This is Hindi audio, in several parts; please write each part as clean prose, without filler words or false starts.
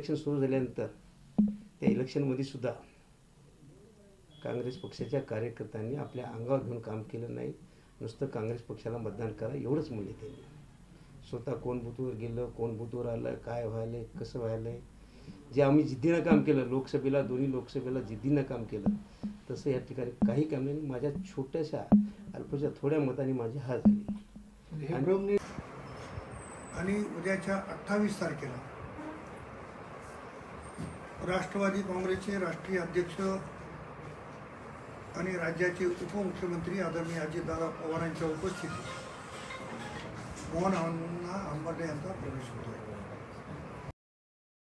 इलेक्शन सुरू झाल्यानंतर त्या इलेक्शनमध्ये सुद्धा काँग्रेस पक्षाच्या कार्यकर्त्यांनी आपल्या अंगावर घेऊन काम केलं नाही. नुसतं काँग्रेस पक्षाला मतदान करा एवढंच म्हणले त्यांनी. स्वतः कोण बूथवर गेलं, कोण बूथवर आलं, काय व्हायलंय, कसं व्हायलंय, जे आम्ही जिद्दीनं काम केलं, लोकसभेला दोन्ही लोकसभेला जिद्दीनं काम केलं, तसं या ठिकाणी काही काम नाही. माझ्या छोट्याशा अल्पशा थोड्या मताने माझी हार झाली. आणि उद्याच्या 28 तारखेला राष्ट्रवादी काँग्रेसचे राष्ट्रीय अध्यक्ष आणि राज्याचे उपमुख्यमंत्री आदरणीय अजितदादा पवारांच्या उपस्थितीत मोहन हंबर्डे यांचा प्रवेश होतो.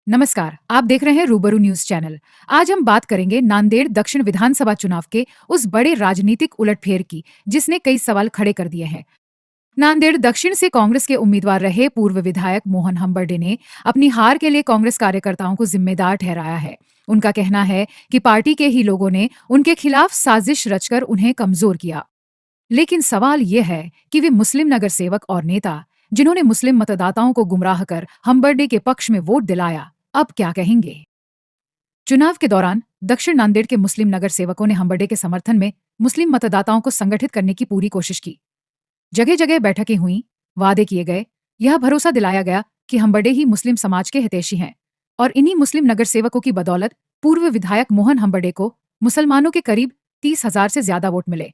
नमस्कार, आप देख रहे हैं रूबरू न्यूज चैनल। आज हम बात करेंगे नांदेड़ दक्षिण विधानसभा चुनाव के उस बड़े राजनीतिक उलटफेर की जिसने कई सवाल खड़े कर दिए हैं। नांदेड़ दक्षिण से कांग्रेस के उम्मीदवार रहे पूर्व विधायक मोहन हंबर्डे ने अपनी हार के लिए कांग्रेस कार्यकर्ताओं को जिम्मेदार ठहराया है। उनका कहना है कि पार्टी के ही लोगों ने उनके खिलाफ साजिश रचकर उन्हें कमजोर किया। लेकिन सवाल यह है कि वे मुस्लिम नगर सेवक और नेता जिन्होंने मुस्लिम मतदाताओं को गुमराह कर हंबर्डे के पक्ष में वोट दिलाया, अब क्या कहेंगे? चुनाव के दौरान दक्षिण नांदेड़ के मुस्लिम नगर सेवकों ने हंबर्डे के समर्थन में मुस्लिम मतदाताओं को संगठित करने की पूरी कोशिश की। जगह जगह बैठकें हुई, वादे किए गए, यह भरोसा दिलाया गया कि हंबर्डे ही मुस्लिम समाज के हितैषी हैं और इन्हीं मुस्लिम नगर सेवकों की बदौलत पूर्व विधायक मोहन हंबर्डे को मुसलमानों के करीब 30,000 से ज्यादा वोट मिले।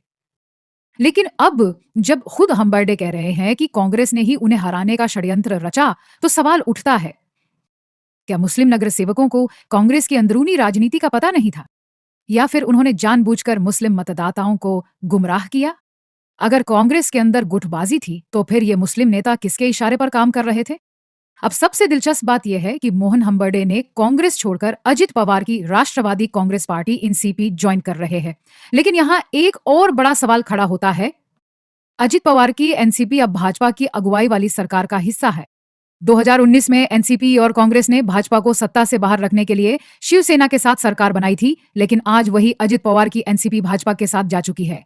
लेकिन अब जब खुद हंबर्डे कह रहे हैं कि कांग्रेस ने ही उन्हें हराने का षड्यंत्र रचा, तो सवाल उठता है, क्या मुस्लिम नगर सेवकों को कांग्रेस की अंदरूनी राजनीति का पता नहीं था, या फिर उन्होंने जानबूझकर मुस्लिम मतदाताओं को गुमराह किया? अगर कांग्रेस के अंदर गुटबाजी थी, तो फिर ये मुस्लिम नेता किसके इशारे पर काम कर रहे थे? अब सबसे दिलचस्प बात यह है कि मोहन हंबर्डे ने कांग्रेस छोड़कर अजित पवार की राष्ट्रवादी कांग्रेस पार्टी एनसीपी ज्वाइन कर रहे हैं। लेकिन यहाँ एक और बड़ा सवाल खड़ा होता है। अजित पवार की एनसीपी अब भाजपा की अगुवाई वाली सरकार का हिस्सा है। 2019 में एनसीपी और कांग्रेस ने भाजपा को सत्ता से बाहर रखने के लिए शिवसेना के साथ सरकार बनाई थी, लेकिन आज वही अजित पवार की एनसीपी भाजपा के साथ जा चुकी है।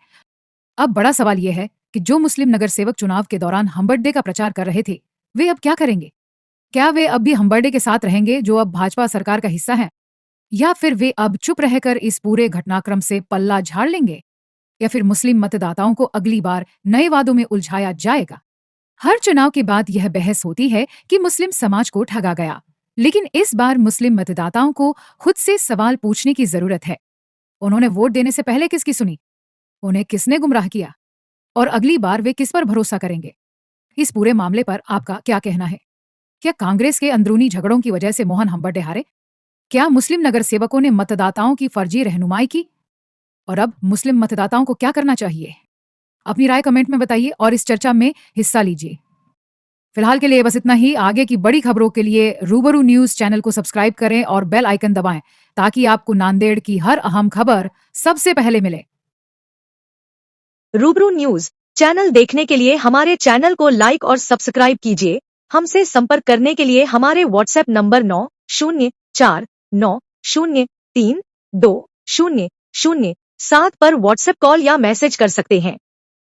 अब बड़ा सवाल यह है कि जो मुस्लिम नगर सेवक चुनाव के दौरान हंबर्डे का प्रचार कर रहे थे, वे अब क्या करेंगे? क्या वे अब भी हंबर्डे के साथ रहेंगे जो अब भाजपा सरकार का हिस्सा है, या फिर वे अब चुप रहकर इस पूरे घटनाक्रम से पल्ला झाड़ लेंगे, या फिर मुस्लिम मतदाताओं को अगली बार नए वादों में उलझाया जाएगा? हर चुनाव के बाद यह बहस होती है कि मुस्लिम समाज को ठगा गया, लेकिन इस बार मुस्लिम मतदाताओं को खुद से सवाल पूछने की जरूरत है। उन्होंने वोट देने से पहले किसकी सुनी? उन्हें किसने गुमराह किया? और अगली बार वे किस पर भरोसा करेंगे? इस पूरे मामले पर आपका क्या कहना है? क्या कांग्रेस के अंदरूनी झगड़ों की वजह से मोहन हंबर्डे हारे? क्या मुस्लिम नगर सेवकों ने मतदाताओं की फर्जी रहनुमाई की? और अब मुस्लिम मतदाताओं को क्या करना चाहिए? अपनी राय कमेंट में बताइए और इस चर्चा में हिस्सा लीजिए। फिलहाल के लिए बस इतना ही। आगे की बड़ी खबरों के लिए रूबरू न्यूज चैनल को सब्सक्राइब करें और बेल आइकन दबाएं ताकि आपको नांदेड़ की हर अहम खबर सबसे पहले मिले। रूबरू न्यूज चैनल देखने के लिए हमारे चैनल को लाइक और सब्सक्राइब कीजिए। हमसे संपर्क करने के लिए हमारे व्हाट्सएप नंबर 9049032007 पर व्हाट्सएप कॉल या मैसेज कर सकते हैं।